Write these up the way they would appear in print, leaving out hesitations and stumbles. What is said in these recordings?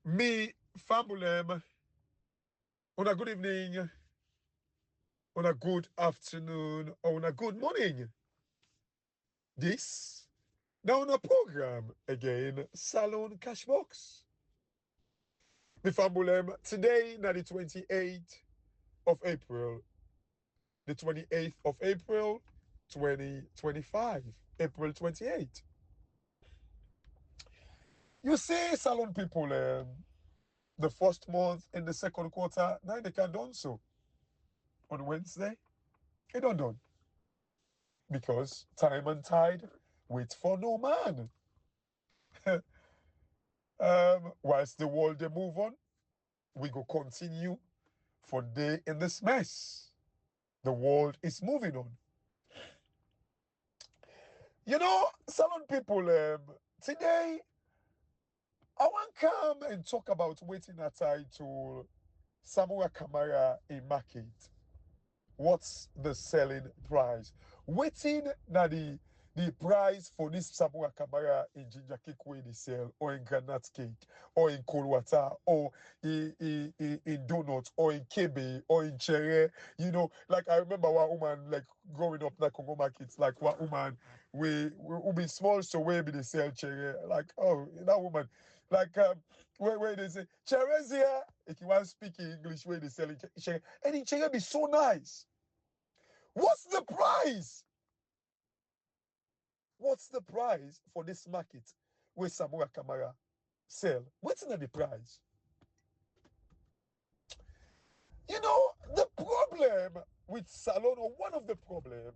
Me family, on a good evening, on a good afternoon, or on a good morning. This now on a program again, Salone Cashbox. Me family, today na the 28th of April, the 28th of April, 2025, April 28th. You see, Salone people, the first month in the second quarter, now they can done so on Wednesday. It don't done. Because time and tide wait for no man. Whilst the world they move on, we go continue for day in this mess. The world is moving on. You know, salon people, today I want to come and talk about waiting a title Samuel Kamara in market. What's the selling price? Waiting na the price for this Samoa Kamara in ginger cake where they sell, or in granite cake, or in cold water, or in donut, or in kebe, or in cherry. You know, like I remember one woman like growing up in the Congo markets, like one woman we be small so where be they sell cherry. Like, oh, that woman, like where they say cherry's here. If you want to speak in English, where they sell cherry, and in cherry be so nice. What's the price? What's the price for this market where Samoa Kamara sell? What's the price? You know, the problem with Salone, or one of the problem,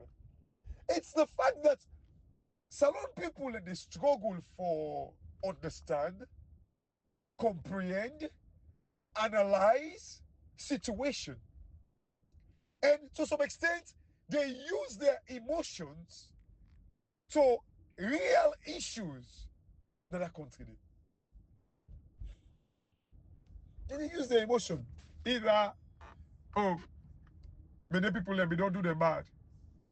it's the fact that Salone people they struggle for understand, comprehend, analyze situation. And to some extent, they use their emotions to real issues that are country. They use their emotion. Either, oh, many people let me don't do them bad.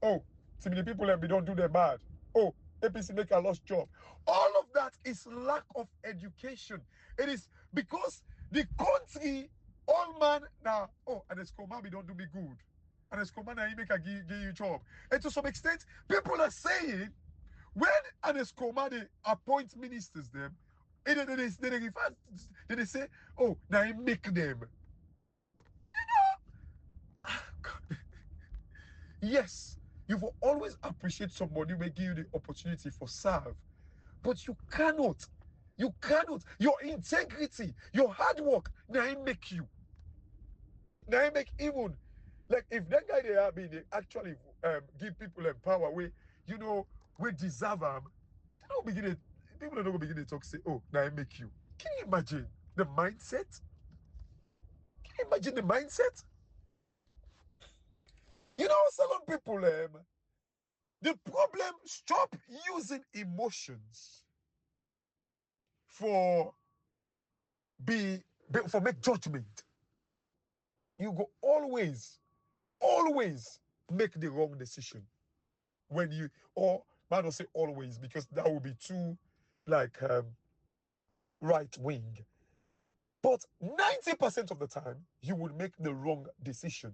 Oh, see many people let me don't do them bad. Oh, APC make a lost job. All of that is lack of education. It is because the country, all man now, oh, and it's command me don't do me good. And it's command he make a give you job. And to some extent, people are saying when an Escoma they appoint ministers them, they say, oh, now he make them. Yes, you will always appreciate somebody who may give you the opportunity for serve. But you cannot, your integrity, your hard work, now he make you. Now he make even, like if that guy they have been, they actually give people power where, you know, we deserve them, they don't begin it, people don't begin to talk, say, oh, now he make you. Can you imagine the mindset? Can you imagine the mindset? You know, salon people, the problem, stop using emotions for for make judgment. You go always make the wrong decision when you, or I don't say always because that would be too like right wing. But 90% of the time, you will make the wrong decision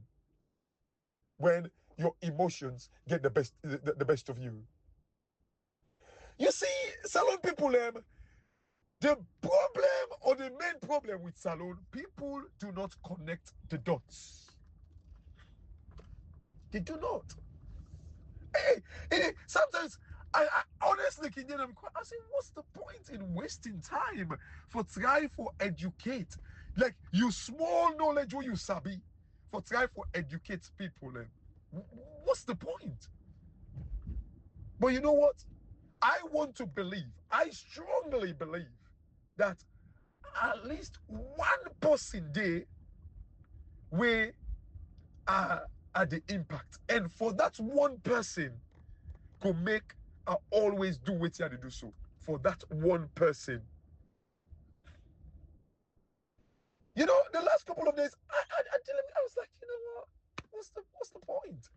when your emotions get the best of you. You see, salon people, the problem or the main problem with salon, people do not connect the dots. They do not. Sometimes I honestly can get them. I say, what's the point in wasting time for try for educate? Like you small knowledge what you sabi for try for educate people. What's the point? But you know what? I want to believe, I strongly believe that at least one person there will at the impact. And for that one person could make I always do what you have to do so. For that one person. You know, the last couple of days, I was like, you know what? What's the point?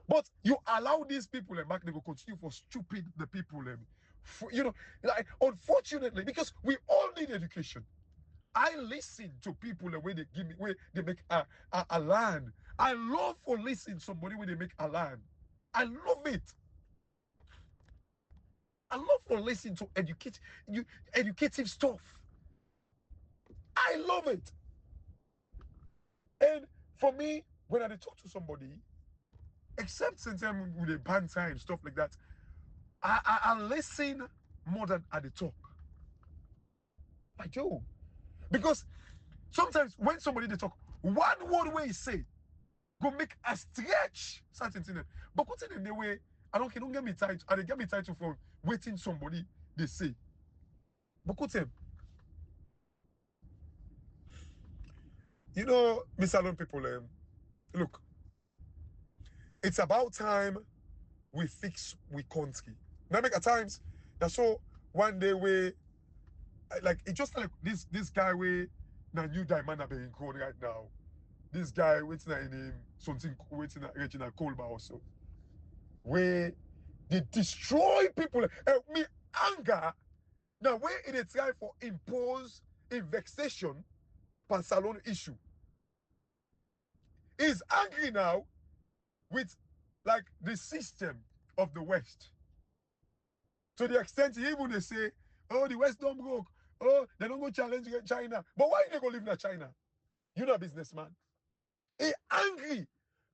But you allow these people and back they will continue for stupid the people you know, like unfortunately, because we all need education. I listen to people the way they give me, where they make a land. I love for listening to somebody when they make a land. I love it. I love for listening to educative stuff. I love it. And for me, when I talk to somebody, except sometimes with a banter and stuff like that, I listen more than I talk. I do. Because sometimes when somebody they talk, one word way he say, go make a stretch certain thing. But put it in the way, don't get me tight. I don't get me title for waiting somebody they say. But put him. You know, Miss Salone people, look, it's about time we fix we country. Now make at times that's so one day we like it just like this guy we now new diamond being called right now. This guy waiting in him something waiting at Regina Colba also. Where they destroy people. Me anger. Now where it is try for impose vexation per Salone issue. He's angry now with like the system of the West. To the extent even they say, oh, the West don't broke. Oh, they don't go challenge China. But why they go live in China? You're not a businessman. He angry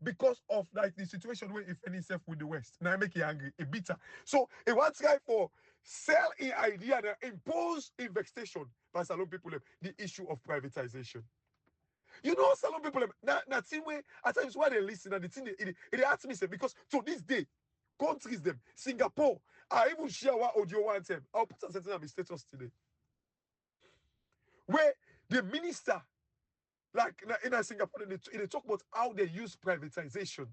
because of like the situation where he find himself with the West. Now I make he angry, he bitter. So he wants guy for sell an idea and impose vexation by Salone people the issue of privatization. You know, Salone people that thing way at times why they listen and the thing they ask me say because to this day countries them Singapore I even share what audio one time. I'll put something on my status today where the minister like in Singapore they talk about how they use privatization.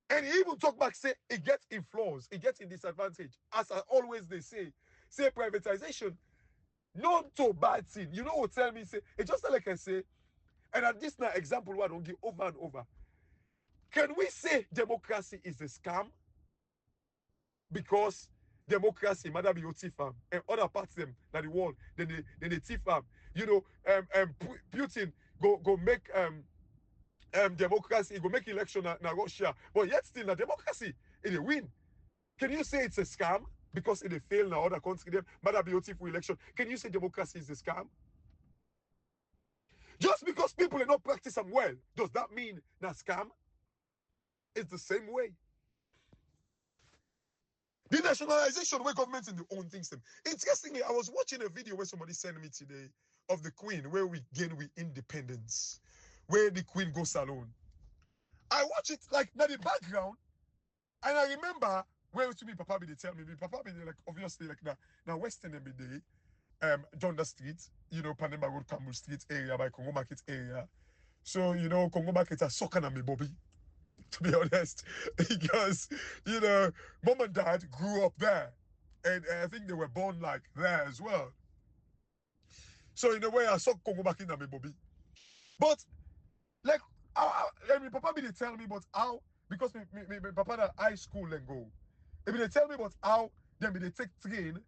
And he even talk back, say, it gets in flaws, it gets in disadvantage. As I always they say privatization, not to bad thing. You know what tell me, say, it's just like I say, and at this now example, what I don't give over and over. Can we say democracy is a scam? Because democracy, mother be your farm, and other parts them that the world, then they thief farm. You know, Putin go make democracy, go make election na Russia, but yet still na democracy, it win. Can you say it's a scam because it fail na other country them, mother be your for election? Can you say democracy is a scam? Just because people are not practice them well, does that mean na scam? It's the same way. The nationalization where government in the own things them. Interestingly, I was watching a video where somebody sent me today of the Queen, where we gain we independence, where the Queen goes alone. I watch it like now the background, and I remember where to me Papa be they tell me Papa be like obviously like now Western every day, down the street, you know, Panama Road, Campbell Street area by Congo Market area. So you know, Congo Market are sucking at me, Bobby. To be honest, because you know, mom and dad grew up there, and I think they were born like there as well. So in a way, I saw Congo back in me, Bobby. But like, my papa be they tell me about how because me papa that high school and go. If they tell me about how then they take train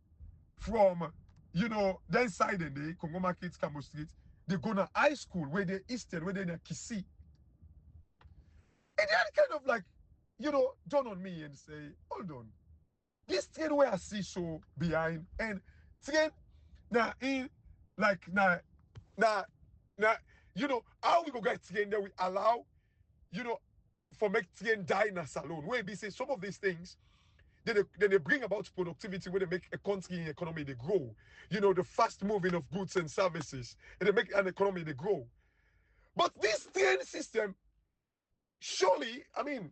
from you know then side in the Congo Market, Cambo Street, they go to high school where they Eastern, where they near Kisi. And they kind of like, you know, turn on me and say, hold on. This train where I see so behind and train now in like now you know how we go get train that we allow, you know, for make train die in a salon. Where we say some of these things then they bring about productivity where they make a country economy they grow. You know, the fast moving of goods and services. And they make an economy they grow. But this train system surely, I mean,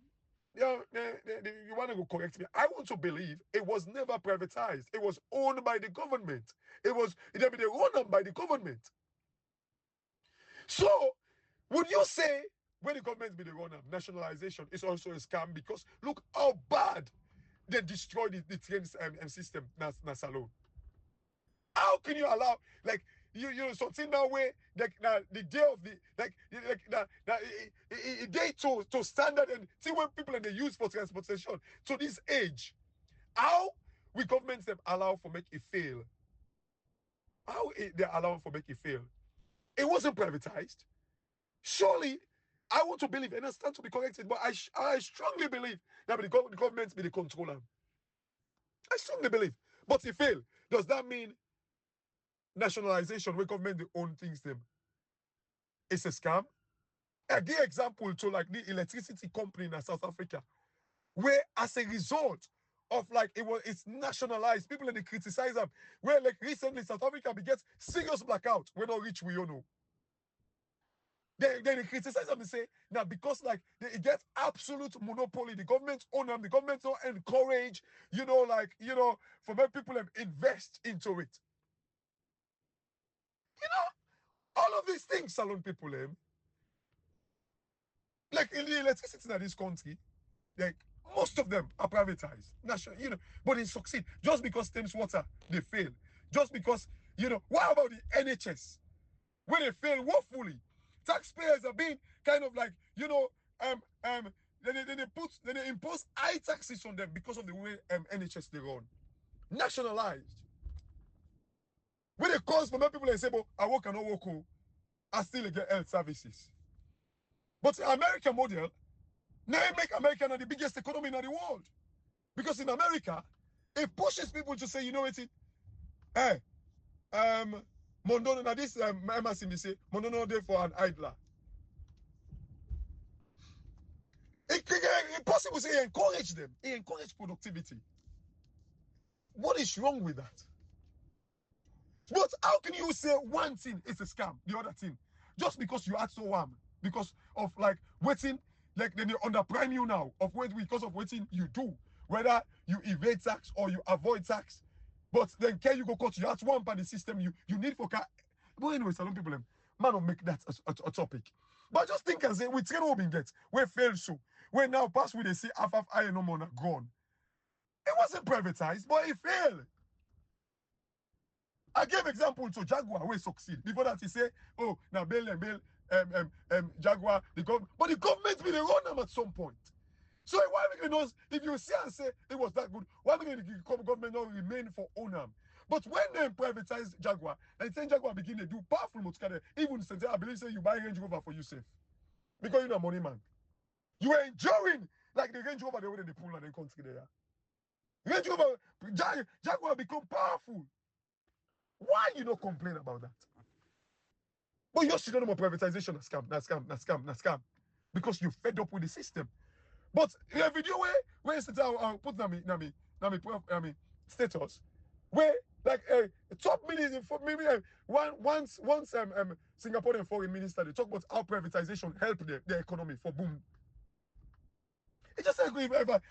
you know, you want to go correct me. I want to believe it was never privatized. It was owned by the government. It was run by the government. So, would you say when the government be the runner, nationalization is also a scam? Because look how bad they destroyed the train system na Salone. How can you allow like you something that way like the day of the like a day to standard and see when people and they use for transportation to this age? How we governments them allow for make it fail. How they allow for make it fail? It wasn't privatized. Surely, I want to believe, and I stand to be corrected, but I strongly believe that the government be the controller. I strongly believe. But it failed. Does that mean nationalization where government they own things them? It's a scam? I give example to like the electricity company in South Africa, where as a result of like it's nationalized, people they criticize them. Where like recently South Africa gets serious blackout. We're not rich, we all know. They criticize them and say now because like they get absolute monopoly, the government own them, the government don't encourage, for many people to invest into it. All of these things, Salone people, like in the electricity in this country, like most of them are privatized, national, but they succeed just because Thames Water they fail, just because what about the NHS when they fail woefully? Taxpayers are being kind of like then they impose high taxes on them because of the way NHS they run, nationalized. When they cause for many people they say, but I work and not work, I still get health services. But the American model, now make America the biggest economy in the world. Because in America, it pushes people to say, you know what, hey, Mondono, now this MSC me say, Mondono there for an idler. It possible say he encourage them. He encourage productivity. What is wrong with that? But how can you say one thing is a scam, the other thing? Just because you act so warm, because of like waiting, like then they underprime you now, because of waiting you do, whether you evade tax or you avoid tax. But then can you go court, you act one by the system you need for car. But anyway, Salone people, man don't make that a topic. But just think and say, we train what we get, we fail so. We now pass with they say half iron no more gone. It wasn't privatized, but it failed. I gave example to Jaguar where succeed. Before that he say, oh, now bail Jaguar, but the government will run them at some point. So why make knows if you see and say it was that good, why make the government not remain for Onam? But when they privatize Jaguar, and then Jaguar begin to do powerful motor, even say I believe say you buy Range Rover for yourself. Because you're not money man. You are enjoying like the Range Rover the way they pull and they country there. Range Rover Jaguar become powerful. Why you not complain about that? But you still don't know privatization, scam. Because you fed up with the system. But in a video where you put me status, where like top minister for maybe once Singaporean foreign minister they talk about how privatization helped the economy for boom. It's just like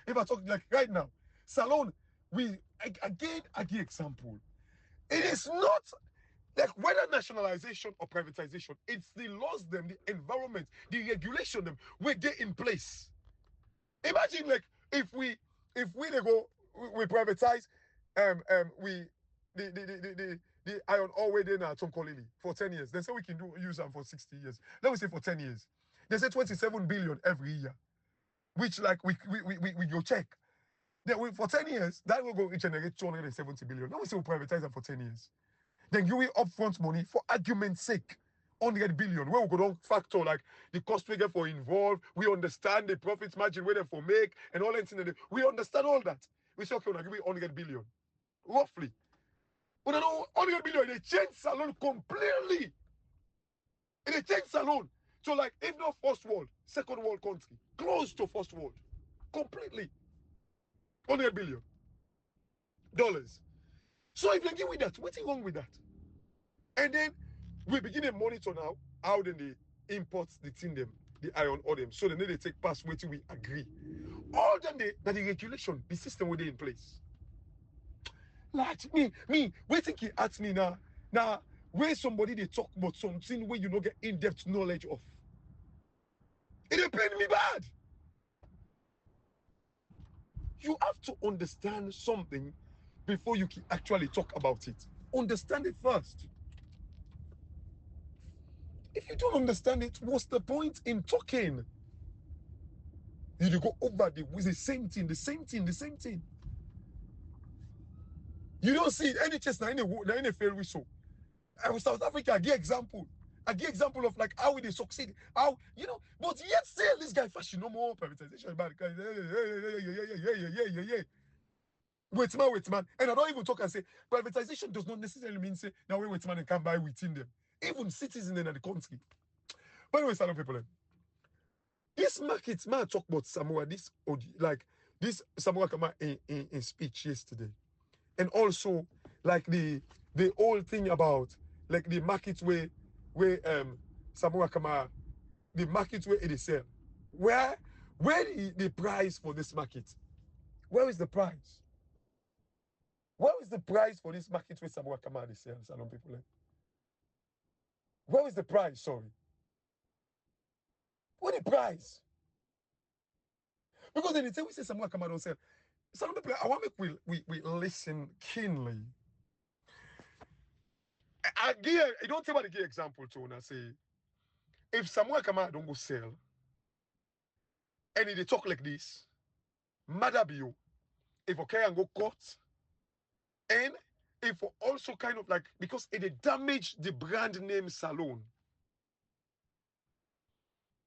if I talk like right now, Salone, I give example. It is not like whether nationalization or privatization, it's the laws them, the environment, the regulation them, we get in place. Imagine like if we go we privatize the iron ore way there Tonkolili for 10 years. They say we can use them for 60 years. Let me say for 10 years. They say 27 billion every year. Which like we go check. Then for 10 years, that will go generate 270 billion. Let me say we privatize them for 10 years. Then give we upfront money for argument's sake. 100 billion. Where we go down factor like the cost we get for involved. We understand the profits margin where they for make and all that. We understand all that. We say, okay, we'll give we 100 billion. Roughly. But know 100 billion, they change Salone completely. And they change Salone. So like, if not first world, second world country, close to first world. Completely. 100 billion dollars. So if they give me that, what's wrong with that? And then we begin to monitor now how then they import the thing them, the iron ore them. So then they take past waiting we agree. All them that the regulation, the system will be in place. Like me, waiting he ask me now, where somebody they talk about something where you don't get in-depth knowledge of. It pain me bad. You have to understand something before you can actually talk about it. Understand it first. If you don't understand it, what's the point in talking? You go over the same thing. You don't see any chest na any fail whistle. And with South Africa, I give example. I give example of like how they succeed. How but yet still this guy fashion no more privatization. Yeah. Wait man. And I don't even talk and say privatization does not necessarily mean say now wait man and can buy within them. Even citizens in the country. By the way, Salone people. This market, man, talk about Samoa, this Samoa Kama in speech yesterday. And also like the whole thing about like the market where Samoa Kama, the market where it is sell. Where the price for this market? Where is the price? Where is the price for this market where Samoa Kama is sell, Salone people? Where is the price? Sorry. What the price? Because anytime we say Samoa Kama don't sell, some people I want to make we listen keenly. I don't tell me to give example to when I say if Samoa Kama don't go sell and they talk like this, mother be you. If okay and go court, and if also kind of like because it damage the brand name Salone.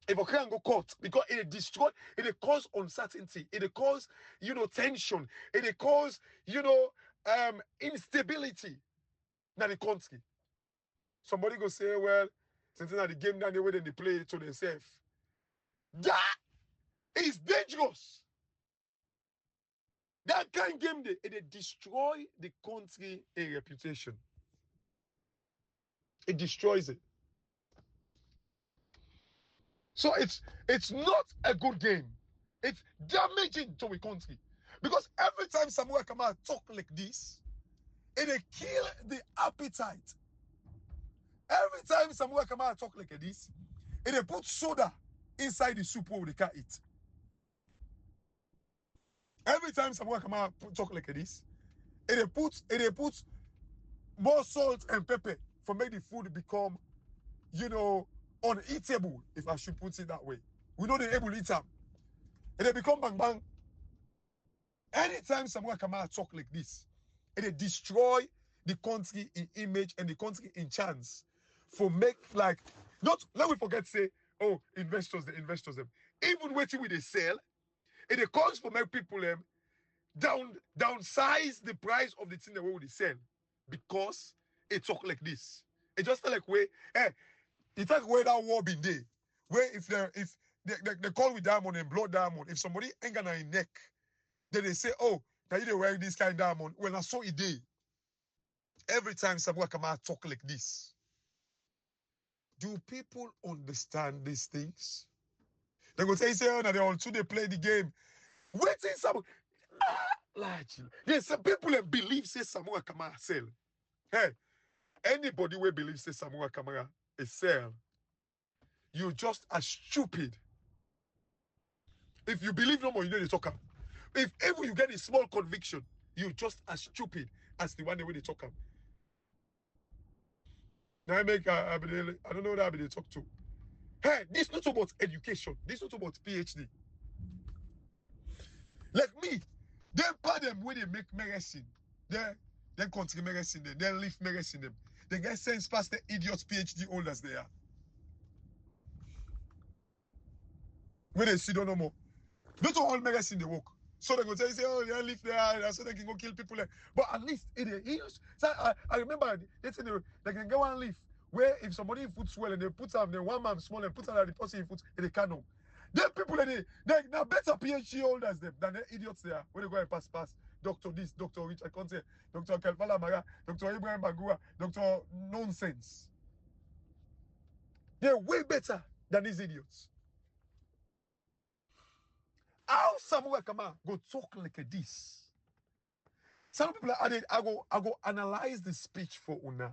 If okay and go court because it destroy, it cause uncertainty, it cause tension, it cause instability in the country. Somebody go say, well, since the game down the way they play it to themselves. That is dangerous. That kind of game it destroy the country a reputation. It destroys it. So it's not a good game. It's damaging to a country. Because every time Samuel Kamara talk like this, it kill the appetite. Every time Samuel Kamara talk like this, it put soda inside the soup where they can eat. Every time Samuel Kamara talk like this, it put more salt and pepper for make the food become, uneatable, if I should put it that way. We know they're able to eat them. And they become bang bang. Anytime Samuel Kamara talk like this, it destroy the country in image and the country in chance for make like not let me forget say, oh, investors them. Even waiting with they sell, it calls for make people downsize the price of the thing that we will sell because it talk like this. It just like way it's like where that war been there. Where if they call with diamond and blood diamond, if somebody ain't gonna neck, then they say, oh, now you wearing this kind of diamond. Well, I saw it day. Every time someone come out talk like this, do people understand these things? They go say, oh, now they all two they play the game. Waiting some largely. Yes, some people that believe say Samoa Kamara sell. Hey, anybody who believes say Samoa Kamara is sell, you just as stupid. If you believe no more, you know the talker. If ever you get a small conviction, you just as stupid as the one the way they talk. Now I don't know that they talk to. Hey, this not about education. This not about PhD. Like me, they part them when they make medicine. They country medicine them. They leave medicine them. They get sense past the idiots PhD holders they are. When they see don't know more. Not all medicine they work. So they go say, oh, they live there, so they can go kill people there. But at least it is. So I remember they can go and live where if somebody puts well and they put them, then one man small and put out the person in foot in the canoe. Then people they now better PhD holders them than the idiots there. When they go and pass. Dr. This, Dr. Rich, I can't say, Dr. Kelfala Mara, Dr. Ibrahim Bagua, Dr. Nonsense. They're way better than these idiots. How Samuel Kama go talk like this? Some people I go analyze the speech for Una.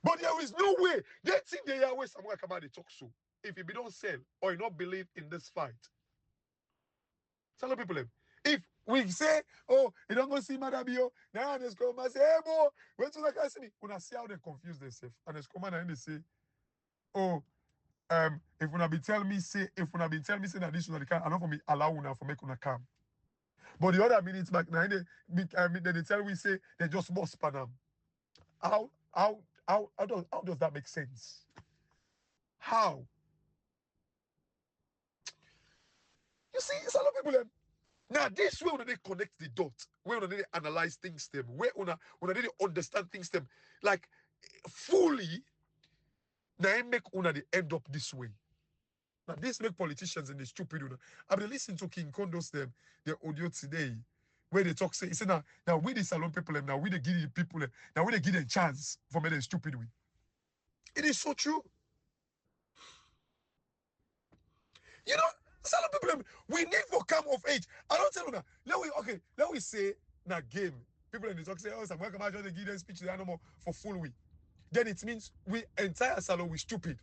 But there is no way. They think they are where Samuel Kama they talk so. If you don't sell or you not believe in this fight. Some people if we say, oh, you don't go see Madabio, now they come and say, hey boy, wait till I see me. Una see how they confuse themselves. And they come and they say, oh, if una be tell me say that this is not the kind, I not for me allow una for make una come. But the other minutes back now, then they tell we say they just must Panam. How does that make sense? How? You see, it's a lot of people. Now, this way when they connect the dots, where they analyze things them, where when they understand things them, like fully, now it make they end up this way. Now, this make politicians and the stupid. I've been listening to King Kondo's them, their audio today, where they talk, say, now we the Salone people, now we the give the people, now we the give them chance for me the stupid way. It is so true. You know, Salone people, we need for come of age. I don't tell you now. Let we say now game. People in the talk say, oh, some welcome, I just give them speech to the animal for full week. Then it means we entire Salone we stupid.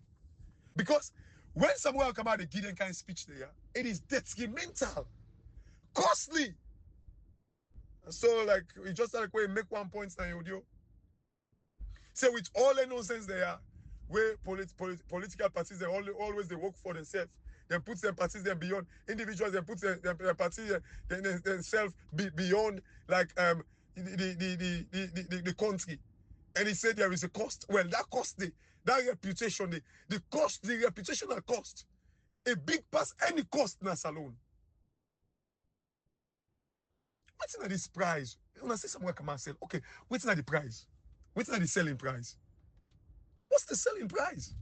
Because when someone come out the Gideon kind of speech there, it is detrimental, costly. So like we just like we make 1 point now audio. So with all the nonsense there, where political parties they always they work for themselves. Then put their parties them beyond individuals. Then put their parties themselves beyond like the country. And he said there is a cost. Well, that cost that reputation, the cost, the reputational cost, a big pass any cost in a salon. What's in this price? When I say someone come and sell, okay, what's in the price? What's in the selling price? What's the selling price?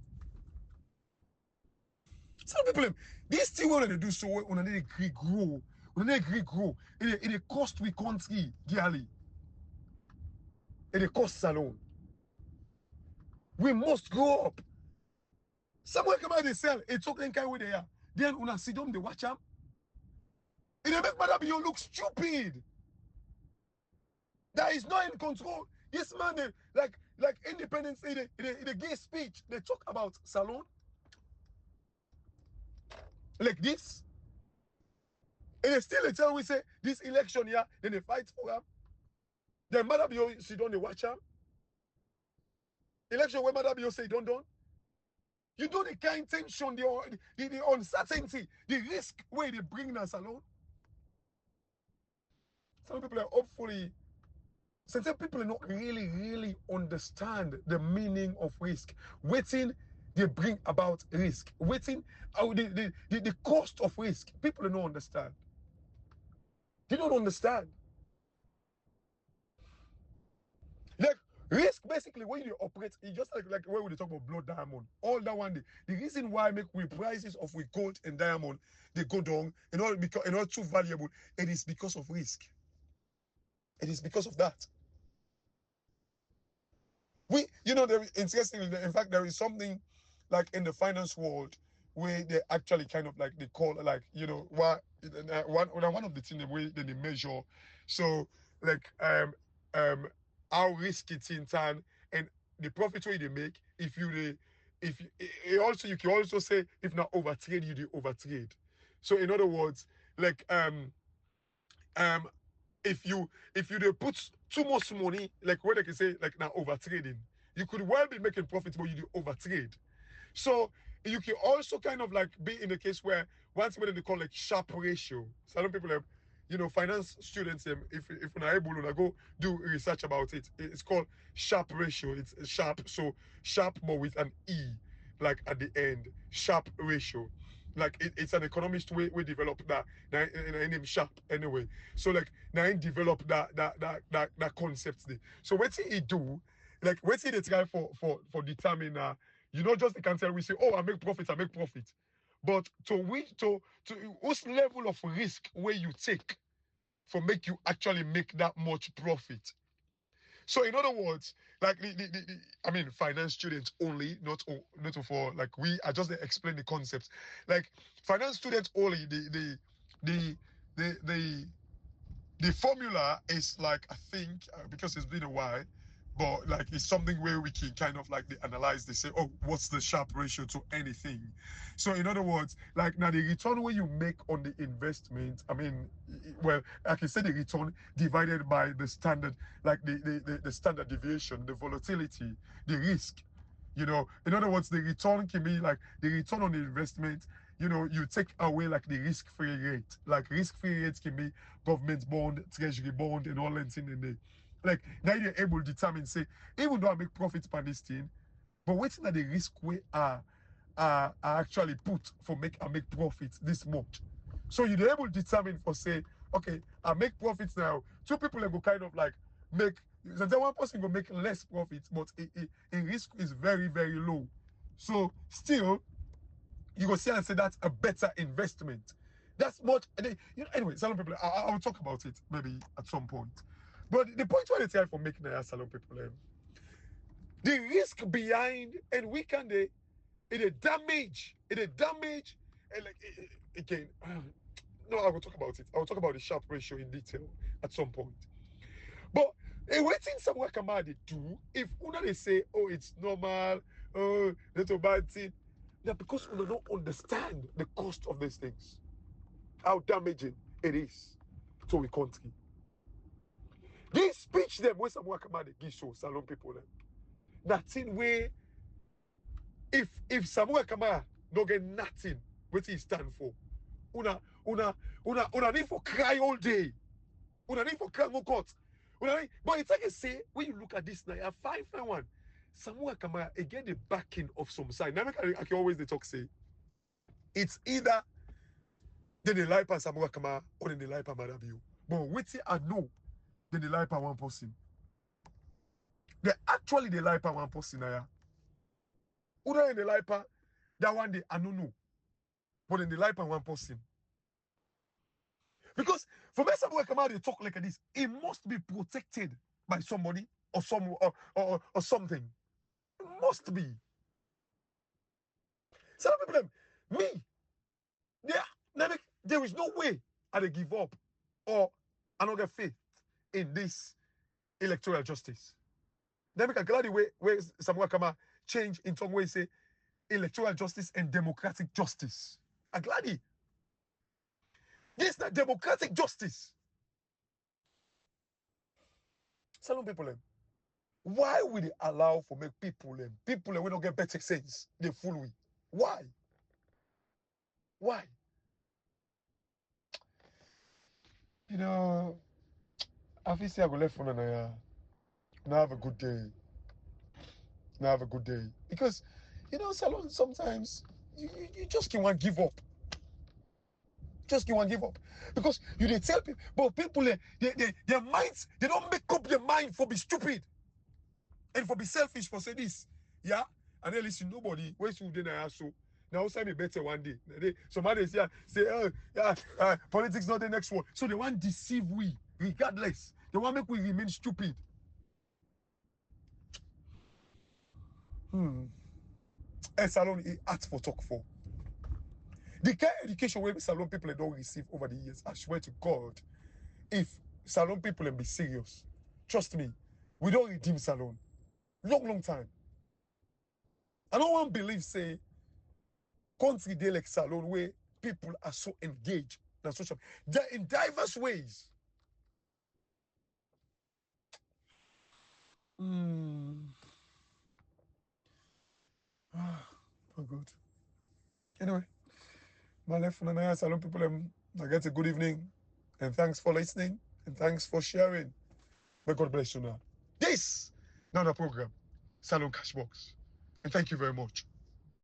Some people, these things when they do so when they grow, it cost we country dearly. It cost salon. We must grow up. Someone come out they sell, it took them kind of way they are. Then when I see them, they watch them. It make Madame you look stupid. That is not in control. This man, they, like Independence Day, they give speech. They talk about Salone. Like this. And they still they tell we say this election here, then they fight for him. Then Madame you sit down, they watch him. Election where Madame you say don't. You know the kind of tension, the uncertainty, the risk where they bring us alone. Some people are hopefully, some people not really understand the meaning of risk. Waiting, they bring about risk. Waiting, the cost of risk. People don't understand. They don't understand. Like, risk basically when you operate, it's just like when we talk about blood diamond. All that one day. The reason why we prices of we gold and diamond they go down and all because and all too valuable, it is because of risk. It is because of that. Interestingly, in fact, there is something like in the finance world where they actually kind of like they call like one of the things the way that they measure. So like how risky it's in turn and the profit way they make you can also say if not overtrade you do overtrade. So in other words, like if you they put too much money, like what they can say like now overtrading, you could well be making profits but you do overtrade. So you can also kind of like be in the case where once what they call like sharp ratio. Some people have finance students, if you're able to go do research about it, it's called sharp ratio. It's sharp, so sharp but with an E, like at the end, sharp ratio. Like it's an economist we developed that. Now name sharp anyway. So like now develop that concept there. So what he do, like what he they try for determine just the cancel we say, oh I make profit. But to whose level of risk where you take for make you actually make that much profit. So in other words, like finance students only, not for like I just explain the concepts. Like finance students only, the formula is like I think because it's been a while. But like it's something where we can kind of like they analyze, they say, oh, what's the sharp ratio to anything? So in other words, like now the return where you make on the investment, I can say the return divided by the standard, like the standard deviation, the volatility, the risk. In other words, the return can be like the return on the investment, you know, you take away like the risk-free rate. Like risk-free rates can be government bond, treasury bond, and all that thing in there. Like now you're able to determine, say, even though I make profits per this thing, but waiting at the risk way are actually put for I make profits this much. So you're able to determine for say, okay, I make profits now. Two people will kind of like make, so one person will make less profits, but in risk is very, very low. So still, you go see and say that's a better investment. That's much, you know, anyway, salon people, I will talk about it maybe at some point. But the point why they try for making a salon people, the risk behind and we can it damage, and like again. No, I will talk about it. I will talk about the Sharpe ratio in detail at some point. But waiting somewhere come out they do. If una they say, oh, it's normal, oh, that's a bad thing. Yeah, because we don't understand the cost of these things, how damaging it is to a country. This speech them when someone come out they give show salon people them. Nothing way if Samuel Kamara don't get nothing, what he stand for. Una need for cry all day. Una need for cry no court. But it's like I say, when you look at this now, a 5-1. Samuel Kamara again the backing of some side. Now I can always the talk say it's either then they lie past Samuel Kamara or then they lie past Madabiu. But wait I know then they lie past one person. They actually they lie past one person now. Una in the lie past that one day I don't know. But in the life of one person. Because for me, someone come out and talk like this, it must be protected by somebody or or something. It must be. Some people, me, there is no way I give up or I don't get faith in this electoral justice. Then we can glad the way where someone come out change in some way say electoral justice and democratic justice. I'm glad it. This is not democratic justice. Salon people, why would they allow for make people we don't get better sense? They fool we. Why? Why? You know, I feel say I go left for now. Now have a good day. Now have a good day. Because, you know, Salon, sometimes you just can't want to give up. Just you want to give up. Because you did tell people, but people, their minds, they don't make up their mind for be stupid. And for be selfish for say this. Yeah? And then listen, nobody, where should they so? Now say me better one day. Somebody say, oh, yeah, politics not the next one. So they want to deceive we, regardless. They want to make we remain stupid. Salon is art for talk for. The kind of education where Salon people don't receive over the years, I swear to God, if Salon people be serious, trust me, we don't redeem Salon. Long time. I don't want to believe, say, country day like Salon where people are so engaged in social media in diverse ways. Oh, good. Anyway, my left from the Salon people, I get a good evening, and thanks for listening, and thanks for sharing. May God bless you now. This, not a program, Salone Cashbox. And thank you very much.